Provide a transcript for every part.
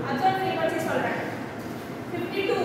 Observe frequency சொல்றேன் 52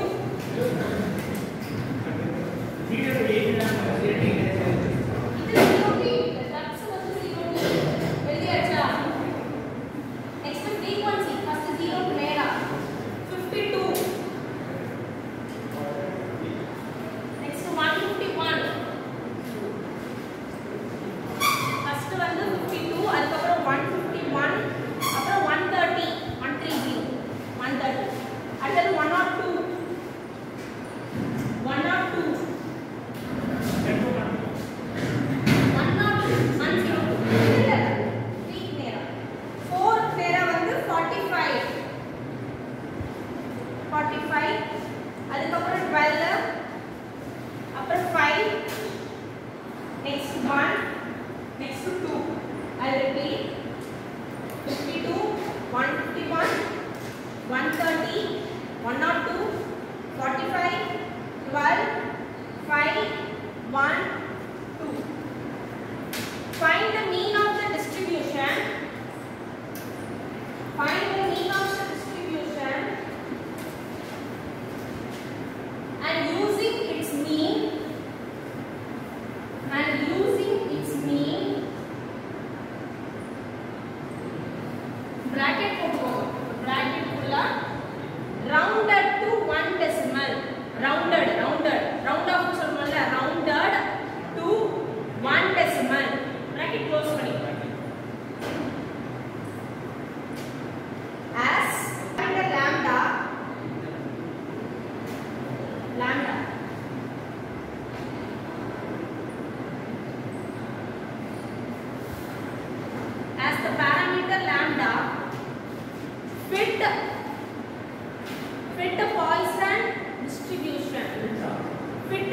Find the mean of the distribution. Find the mean of the distribution and using its mean bracket full rounded to 1 decimal. Rounded round off சொல்லுவோம்ல rounded to 1 decimal. Bracket close பண்ணிக்கோங்க. As find the lambda as the parameter lambda fit a Poisson distribution. Fit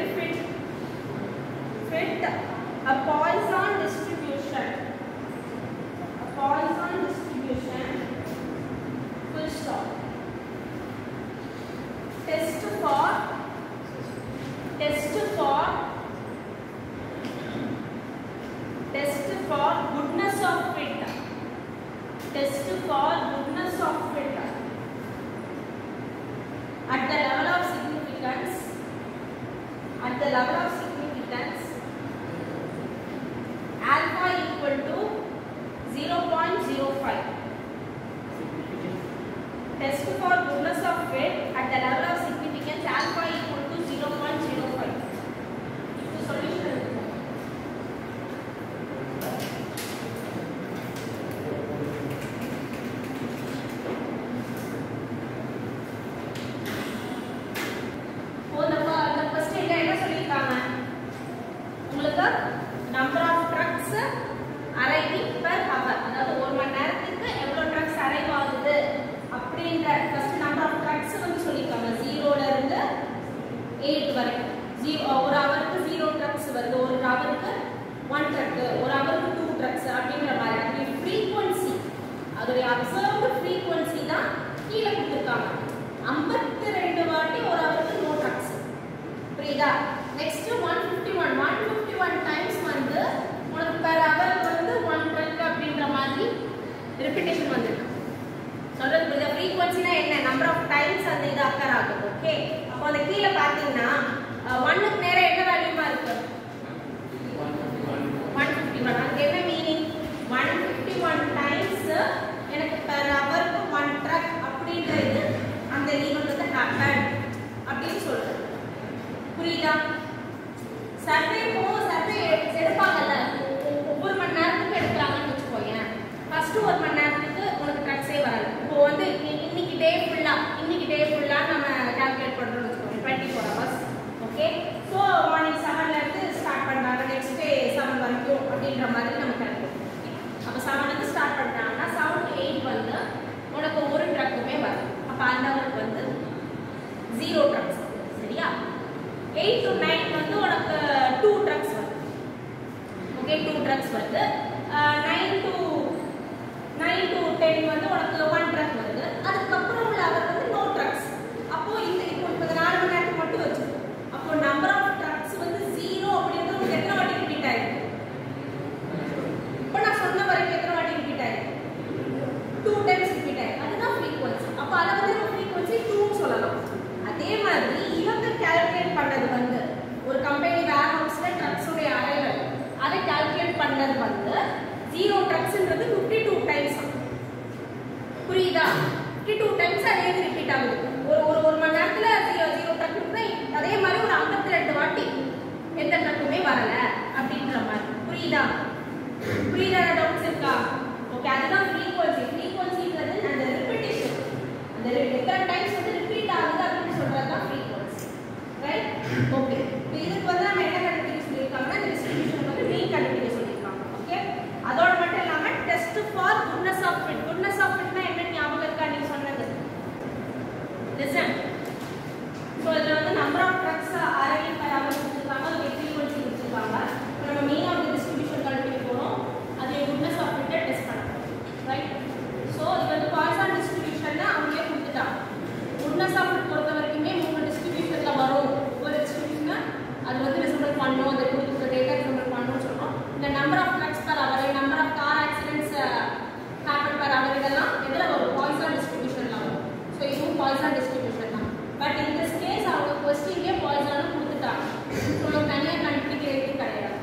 a Poisson distribution. Full stop. Test for goodness of fit. Test for goodness of fit. At the level of significance, alpha equal to 0.05. Test for goodness of fit at the level of significance, alpha equal to 0.05. If the solution is number of trucks arriving per hour. அதாவது ஒரு மணி நேரத்துக்கு எவ்வளவு trucks arrive ஆகுது அப்படின்ற first number of trucks வந்து சொல்லிருக்காங்க 0 ல இருந்து 8 வரை. ஒரு ஹவருக்கு 0 trucks வருது, ஒரு ஹவருக்கு 1 truck, ஒரு ஹவருக்கு 2 trucks அப்படின்ற மாதிரி. அது frequency, அதோட observed frequency தான் கீழ கொடுத்திருக்காங்க. 52 வாட்டி ஒரு ஹவருக்கு no trucks. புரியுதா? Next 151 times வந்து உனக்கு per hour வந்து 1 truck அப்படின்ற மாதிரி repetition வந்திருக்கு. சொல்றது புரியுதா? frequency-னா என்ன? number of times அந்த இது occur ஆகும். ஓகே, அப்போ அந்த கீழ பாத்தீங்கன்னா 1 க்கு நேரா என்ன வேல்யூமா இருக்கு? 151. அதுக்கு என்ன மீனிங்? 151 times எனக்கு per hour க்கு 1 truck அப்படின்றது அந்த ஈவென்ட் வந்து happen அப்படின்னு சொல்றேன். புரியுதா? சர்வே எடுப்பாங்கல்ல, ஒவ்வொரு மணி நேரத்துக்கு எடுக்கிறாங்கன்னு வச்சுக்கோங்க. ஃபர்ஸ்ட் ஒரு மணி நேரத்துக்கு உனக்கு ட்ரக்ஸே வராது. இப்போ வந்து இன்னைக்கு டே ஃபுல்லா நம்ம கால்குலேட் பண்றோம்னு வச்சுக்கோங்க, 24 hours. ஓகே, ஸோ மார்னிங் 7ல இருந்து 0 trucksன்றது 52 டைம்ஸ். புரியுதா? 52 டைம்ஸ் அதே ரிப்பீட் ஆகுது. ஒரு மணி நேரத்துல 0 ட்ரக் இருக்குன்னா அதே மாதிரி ஒரு 52 வாட்டி எந்த ட்ரக்குமே வரல அப்படின்ற மாதிரி. புரியுதா? புரியுதா? டவுட்ஸ் இருக்கா? ஓகே, அதுதான் ஃப்ரீக்வன்சி. ஃப்ரீக்வன்சின்றது அந்த ரிப்பீட்டேஷன், அந்த எத்தனை டைம்ஸ் வந்து ரிப்பீட் ஆகுது அப்படின்னு சொல்றது தான் ஃப்ரீக்வன்சி. ரைட்? ஓகே, இப்போ இதுக்கு வந்து நம்ம என்ன கண்டுபிடிக்க சொல்லியிருக்காங்கன்னா இந்த டிஸ்ட்ரிபியூஷன் வந்து மீன் கண்டுபிடிக்க சொல்லியிருக்காங்க. ஓகே, அதோட மட்டும் இல்லாம test for goodness of fit. Goodness of ஃபிட்னா என்ன ஞாபகம் இருக்கா நீங்க சொன்னது? லிசன். ஸோ இதில் வந்து number of trucks arriving per hour கொடுத்துருக்காங்க, அது ஃப்ரீக்வன்சி கொடுத்துருக்காங்க. இப்போ நம்ம மீன் ஆஃப் தி டிஸ்ட்ரிபியூஷன் கண்டுபிடிக்க போகிறோம், அது குட்னஸ் ஆஃப் ஃபிட்டை டெஸ்ட் பண்ண போகிறோம். ரைட்? ஸோ இது வந்து பாய்சான் டிஸ்ட்ரிபியூஷன் அவங்களே கொடுத்துட்டாங்க. குட்னஸ் ஆஃப் ஃபிட் பொறுத்த வரைக்குமே 3 டிஸ்ட்ரிபியூஷனில் வரும். ஒவ்வொரு டிஸ்ட்ரிபியூஷனை அது வந்து ரிசம்பிள் பண்ணும், அதை கொடுத்துருக்க டேட்டா ரிசம்பிள் பண்ணணும்னு சொல்கிறோம். இந்த number of trucks per hour, number of car accidents happen per hour, இதெல்லாம் எதில் வரும்? பாய்சான் டிஸ்ட்ரிபியூஷனில் வரும். ஸோ இதுவும் பாய்சான் டிஸ்ட்ரிபியூஷன் தான். பட் இந்த கேஸ் அவங்க கொஸ்டின்லேயே பாய்சானும் கொடுத்துட்டாங்க. ஸோ நம்ம தனியாக கண்டுபிடிக்கிறது கிடையாது.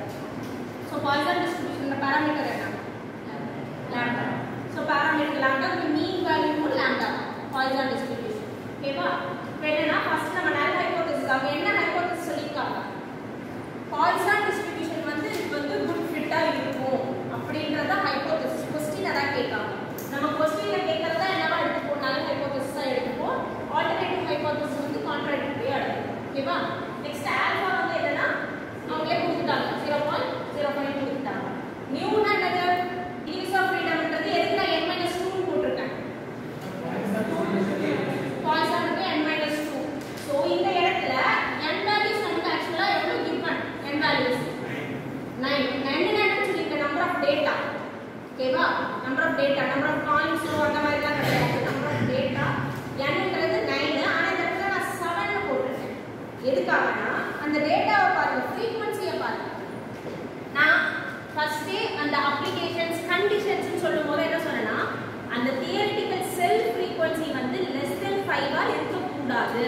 ஸோ பாய்சான் டிஸ்ட்ரிபியூஷன் பேராமீட்டர் என்ன? Lambda. So parameter lambda, mean வேல்யூவும் லாம்டா பாய்சான் டிஸ்ட்ரிபியூஷன். ஓகேவா? இப்போ என்னன்னா ஃபர்ஸ்ட் நம்ம நல் ஹைபோதசிஸ், அவங்க என்ன ஹைபோதசிஸ் சொல்லியிருக்காங்க? பாய்சான் டிஸ்ட்ரிபியூஷன் வந்து இது வந்து குட் ஃபிட்டாக இருக்கும் அப்படின்றத ஹைபோதசிஸ். கொஸ்டின் அதான் கேட்காங்க. நம்ம கொஸ்டினில் கேட்கறதா என்னவா எடுத்துப்போம்? நல் ஹைபோதசிஸாக எடுத்துப்போம். ஆல்டர்னேட்டிவ் ஹைபோதசிஸ் வந்து கான்ட்ராடிக்டரியா எடுத்துப்போம். ஓகேவா? நெக்ஸ்ட் ஆல்ஃபா வந்து என்னன்னா அவங்களே கொடுத்துட்டாங்க, 0.05 கொடுத்துட்டாங்க. நியூனா என்னது? டிகிரிஸ் ஆஃப் ஃப்ரீடம்ன்றது எதுக்கு நான் n-2 போட்டிருக்கேன்? பாய்சானுக்கு n-2. ஸோ இந்த இடத்துல n வேல்யூஸ் நமக்கு ஆக்சுவலா எவ்வளவு கிவன்? n values 9. 9 சொல்லிருக்க நம்பர் ஆஃப் டேட்டா. ஓகேவா? Number of data, number of coins அந்த மாதிரிலாம் கிடையாது. நம்பர் ஆஃப் டேட்டா nன்றது 9. ஆனா இந்த இடத்துல நான் 7 போட்டிருக்கேன். எதுக்காகனா அந்த டேட்டாவை பாருங்க, ஃப்ரீக்வன்சியை பாருங்க. நான் ஃபர்ஸ்டே அந்த அப்ளிகேஷன்ஸ் கண்டிஷன்ஸ் சொல்லும்போது என்ன சொன்னேன்னா அந்த தியரிட்டிக்கல் செல் ஃப்ரீக்வன்சி வந்து லெஸ் தென் 5 இருக்கக்கூடாது.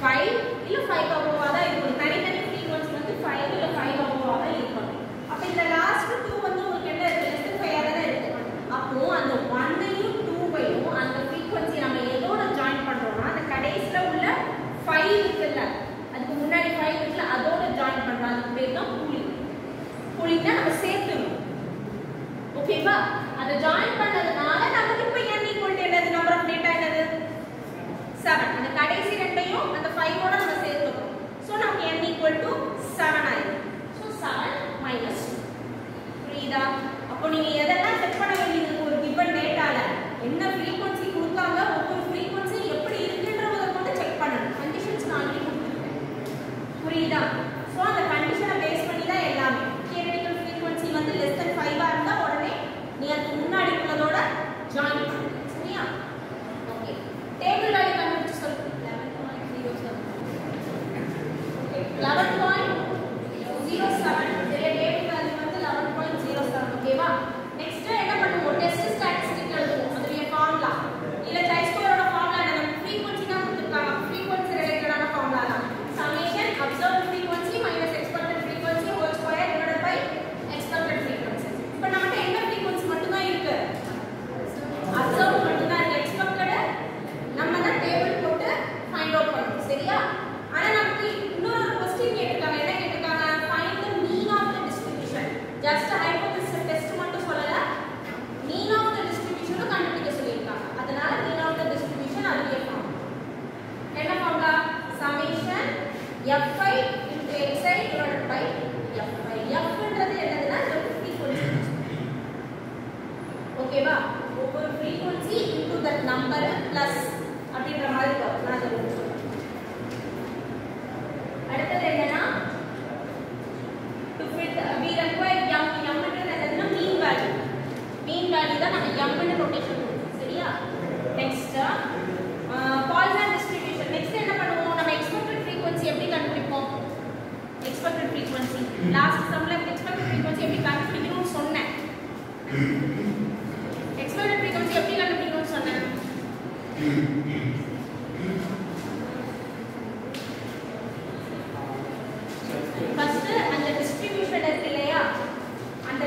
5 இல்ல 5 above தான் இருக்கணும். தனித்தனி ஃப்ரீக்வன்சி வந்து 5 இல்ல 5 above தான் இருக்கணும். அப்ப இந்த லாஸ்ட் 2 வந்து உங்களுக்கு என்ன இருக்கு? லெஸ் தென் 5 தான் இருக்கு. அப்போ அந்த 1ஐயும் 2ஐயும் அந்த ஃப்ரீக்வன்சி நம்ம எதோட ஜாயின் பண்றோம்னா அந்த கடைசில உள்ள 5 இருக்குல்ல, அதுக்கு முன்னாடி 5 இருக்குல்ல, அதோட ஜாயின் பண்றோம். அதுக்கு பேர் தான் பூலிங். பூலிங்னா நம்ம சேர்த்துறோம். ஓகேவா? அதை ஜாயின் பண்ணதுனால நமக்கு இப்போ n ஈக்குவல் என்னது? நம்பர் ஆஃப் டேட்டா என்னது? 7. அந்த கடைசி ரெண்டையும் அந்த 5ஓட நம்ம சேர்த்துறோம். சோ நமக்கு n ஈக்குவல் டு 7 ஆயிடும். So 7 minus 2. புரியுதா? அப்போ நீங்க எதெல்லாம் செக் பண்ண வேண்டியது? ஒரு given டேட்டால என்ன ஃப்ரீக்வன்சி கொடுத்தாங்க, ஒவ்வொரு ஃப்ரீக்வன்சி எப்படி இருக்குன்றத கொண்டு செக் பண்ணணும். கண்டிஷன்ஸ் நான் ஆல்ரெடி கொடுத்துருக்கேன். புரியுதா? சோ அந்த கண்டிஷனை பேஸ் பண்ணி தான் எல்லாமே. தியரிட்டிக்கல் ஃப்ரீக்வன்சி வந்து லெஸ் தென் 5 இருந்தா உடனே நீ அதுக்கு முன்னாடி உள்ளதோட ஜாயின் பண்ணு. சரியா? ஓகே, டேபிள் வேல்யூ கண்டுபிடிச்சு சொல்லு. 11.07. ஓகே, 11.07. சரியா? டேபிள் வேல்யூ வந்து 11.07. ஓகேவா? நெக்ஸ்ட் என்ன பண்ணுவோம்? டெஸ்ட் ஸ்டாட்டிஸ்டிக் எழுதுவோம். அதுல ஃபார்முலா இல்ல chi ஸ்கொயரோட ஃபார்முலா என்ன? ஃப்ரீக்வன்சி தான் கொடுத்திருக்காங்க. ஃப்ரீக்வன்சி ரிலேட்டடான ஃபார்முலா தான். Summation observed frequency minus expected frequency whole square divided by expected frequency. இப்போ நம்மட்ட என்ன ஃப்ரீக்வன்சி மட்டும் தான் இருக்கு? அப்சர்வ்ட் மட்டும் தான் இருக்கு. எக்ஸ்பெக்டட் நம்ம தான் டேபிள் போட்டு ஃபைண்ட் அவுட் பண்ணனும். சரியா? ஆனா நமக்கு இன்னொரு क्वेश्चन கேட்டிருக்காங்க. என்ன கேட்டிருக்காங்க? Find the mean of the distribution. Just hypothesis test மட்டும் சொல்லல, மீன் ஆஃப் தி டிஸ்ட்ரிபியூஷனும் கண்டுபிடிக்க சொல்லிருக்காங்க. அதனால மீன் ஆஃப் தி டிஸ்ட்ரிபியூஷன் அதுலயே ஃபார்ம். என்ன formula? Summation fi into xi divided by fi. fன்றது என்னதுன்னா ஃப்ரீக்வன்சி. ஓகேவா? ஒவ்வொரு frequency into that number plus அப்படிங்கற மாதிரி வரும். நான் சொல்றேன். அடுத்து என்னன்னா to fit we require m. ன்றது என்னதுன்னா மீன் வேல்யூ. மீன் வேல்யூ தான் நம்ம m ன்னு நோட்டேஷன் கொடுப்போம். சரியா? Next Poisson distribution. நெக்ஸ்ட் என்ன பண்ணுவோம்? நம்ம எக்ஸ்பெக்டட் ஃப்ரீக்வன்சி எப்படி கண்டுபிடிப்போம்? எக்ஸ்பெக்டட் ஃப்ரீக்வன்சி லாஸ்ட் சம்ல எக்ஸ்பெக்டட் ஃப்ரீக்வன்சி எப்படி கண்டுபிடிக்கணும்னு சொன்னேன். எக்ஸ்பெக்டட் ஃப்ரீக்வன்சி எப்படி கண்டுபிடிக்கணும்னு சொன்னேன்? ஃபர்ஸ்ட் அந்த டிஸ்ட்ரிபியூஷன் இருக்கு இல்லையா, அந்த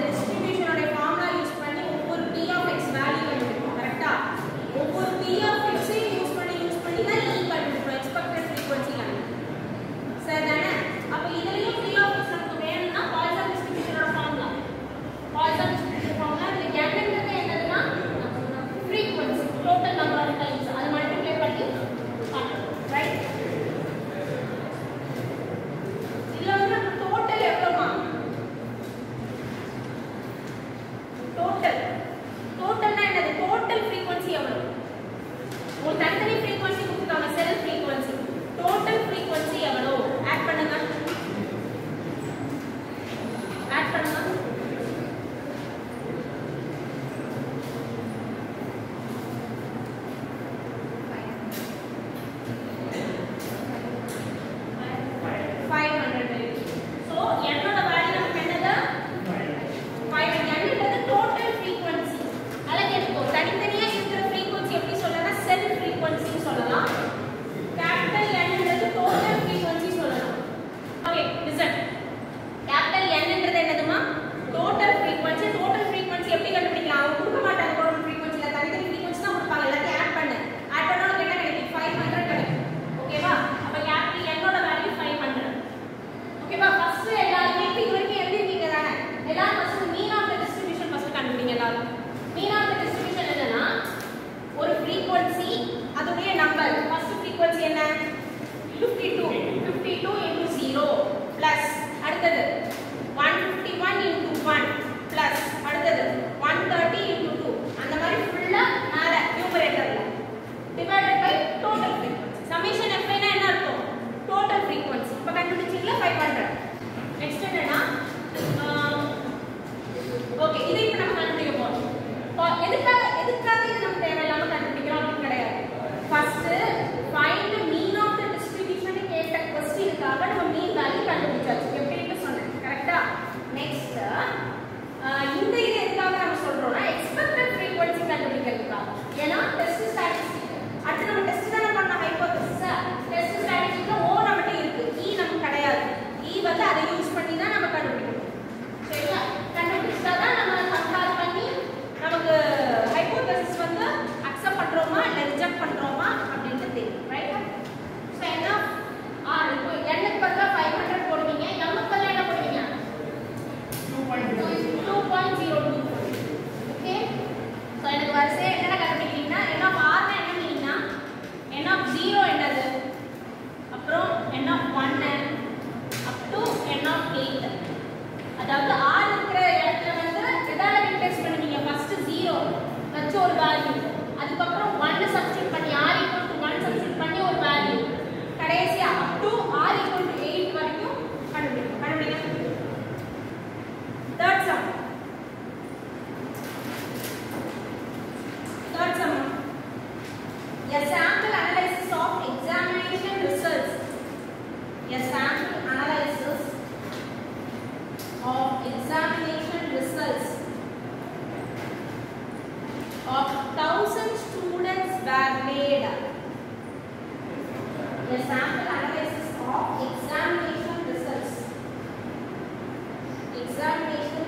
the sample analysis of examination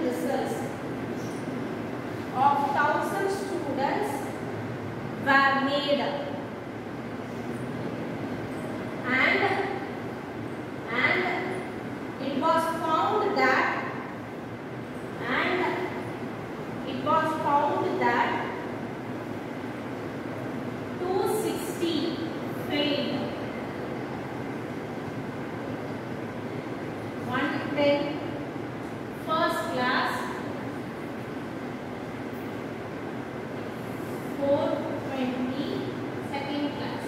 results of 1000 students were made, and it was found that 260 failed, 110 first class, 420 second class,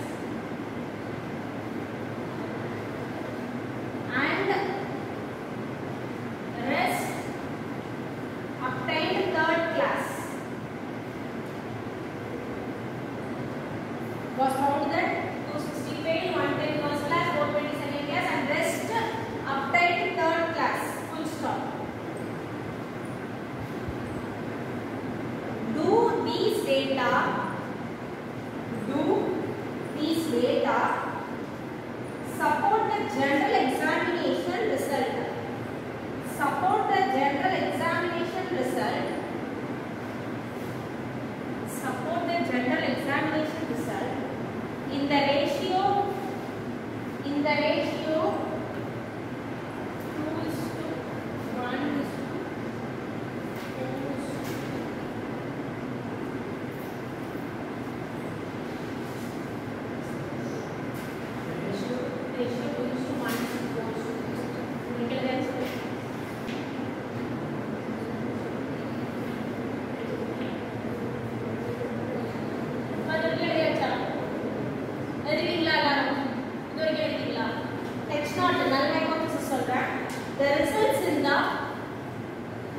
and rest obtained third class. Was found that 260 failed, 110 first class, 420 second class, and rest obtained third class. Full stop. Do these data support the general examination result? Support the general examination result. Support the general examination result in the ratio 2:1:2:2.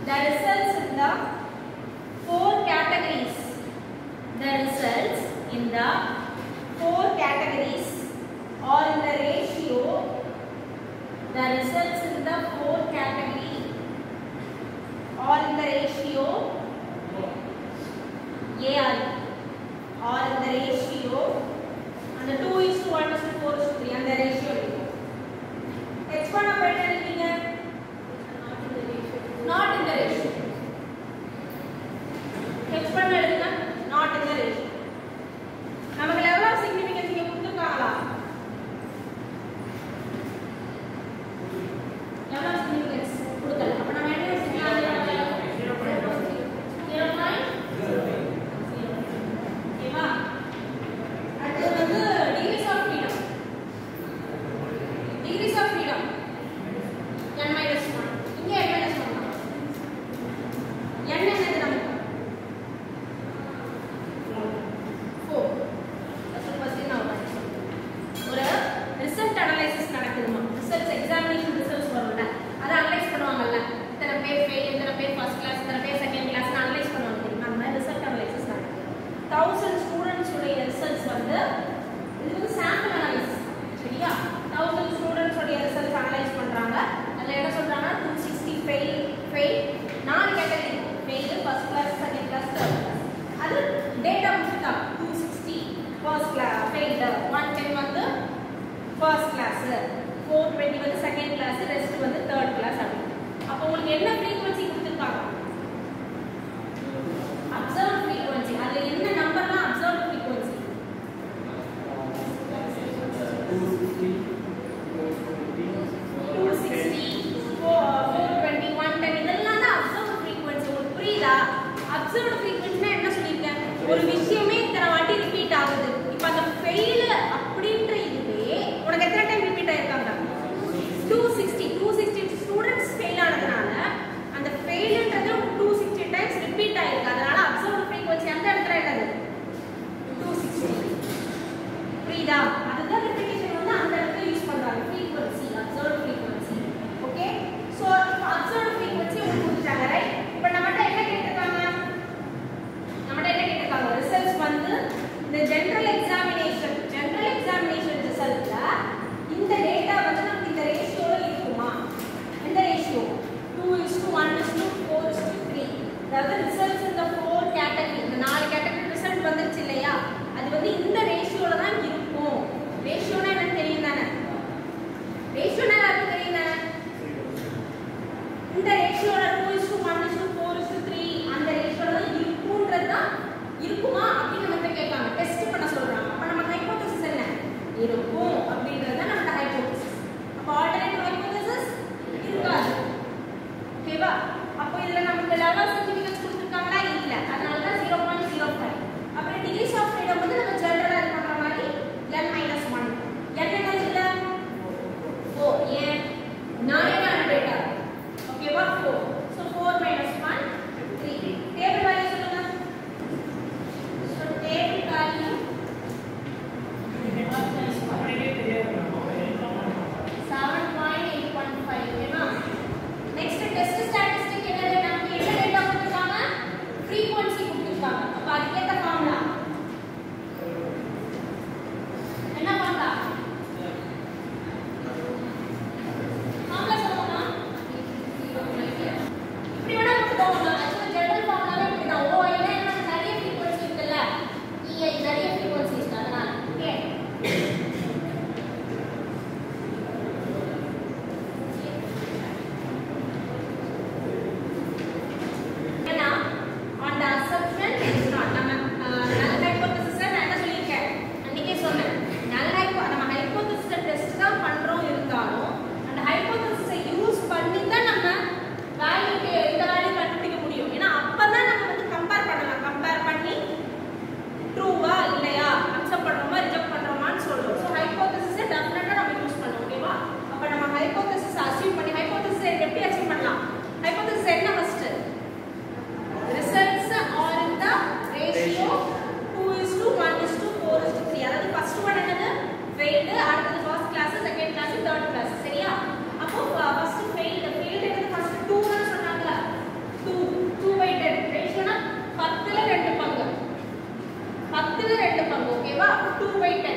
The results in the four categories. The results in the four categories or in the ratio. The results in the four category or in the ratio AR or in the ratio and the 2:1:4:3 and the ratio. H1 of better not in the ratio. H1 எழுதுங்க not in the ratio. நமக்கு level of significance இங்க கொடுத்திருக்காங்களா? level of significance கொடுக்கல. அப்ப நம்ம என்ன செய்யலாம்? 0.09 ஓகேவா? அடுத்து வந்து degrees of freedom. Degrees of freedom n - 1. இங்க n - 1. n என்னது நமக்கு 4. ஃபர்ஸ்ட் நான் ஒரு ரிசல்ட் அனலைசிஸ் நடக்குதுமா. ரிசல்ட்ஸ் எக்ஸாமினேஷன் ரிசல்ட்ஸ் வரும்ல, அதை அனலைஸ் பண்ணுவாங்கல்ல. இத்தனை பேர் ஃபெயில், இத்தனை பேர் ஃபர்ஸ்ட் கிளாஸ், இத்தனை பேர் செகண்ட் கிளாஸ் அனலைஸ் பண்ணுவாங்க தெரியுமா? அந்த மாதிரி ரிசல்ட் அனலைசிஸ் நடக்குது. 1000 ஸ்டூடெண்ட்ஸ் உடைய ரிசல்ட்ஸ் வந்து இது வந்து சாம்பிள் அனலைசிஸ். சரியா? 1000 ஸ்டூடெண்ட்ஸ் உடைய ரிசல்ட்ஸ் அனலைஸ் பண்றாங்க. அதுல என்ன சொல்றாங்கன்னா 260 fail 4 category fail, first class, second class, third class. அது டேட்டா கொடுத்துட்டா 260 ஃபர்ஸ்ட் கிளாஸ் ஃபெயில், 110 வந்து ஃபர்ஸ்ட் கிளாஸ், 420 வந்து செகண்ட் கிளாஸ், ரெஸ்ட் வந்து தேர்ட் கிளாஸ் அப்படி. அப்போ உங்களுக்கு என்ன ஃப்ரீக்வென்சி கொடுத்துருக்காங்க? Observe frequency. அதுல என்ன நம்பர்லாம் அப்சர்வ் ஃப்ரீக்வென்சி? 260 420 110 இதெல்லாம் தான் அப்சர்வ் ஃப்ரீக்வென்சி. உங்களுக்கு புரியுதா? அப்சர்வ் ஃப்ரீக்வென்சினா என்ன சொல்லிருக்கேன்? ஒரு விஷயமே இத்தனை வாட்டி ரிப்பீட் ஆகுது. இப்போ அந்த ஃபெயில் அப்படின்ற இதுவே உனக்கு எத்தனை டைம் ரிப்பீட் ஆயிருக்காங்க? 260 ஸ்டூடண்ட்ஸ் ஃபெயில் ஆனதுனால அந்த ஃபெயில்ன்றது 260 டைம்ஸ் ரிப்பீட் ஆயிருக்கு. அதனால அப்சர்வ் ஃப்ரீக்வென்சி அந்த இடத்துல என்னது? 260. புரியுதா? அதுதான் ரிப்பீட்டேஷன் வந்து அந்த இடத்துல ஓகேவா? அப்போ 2/10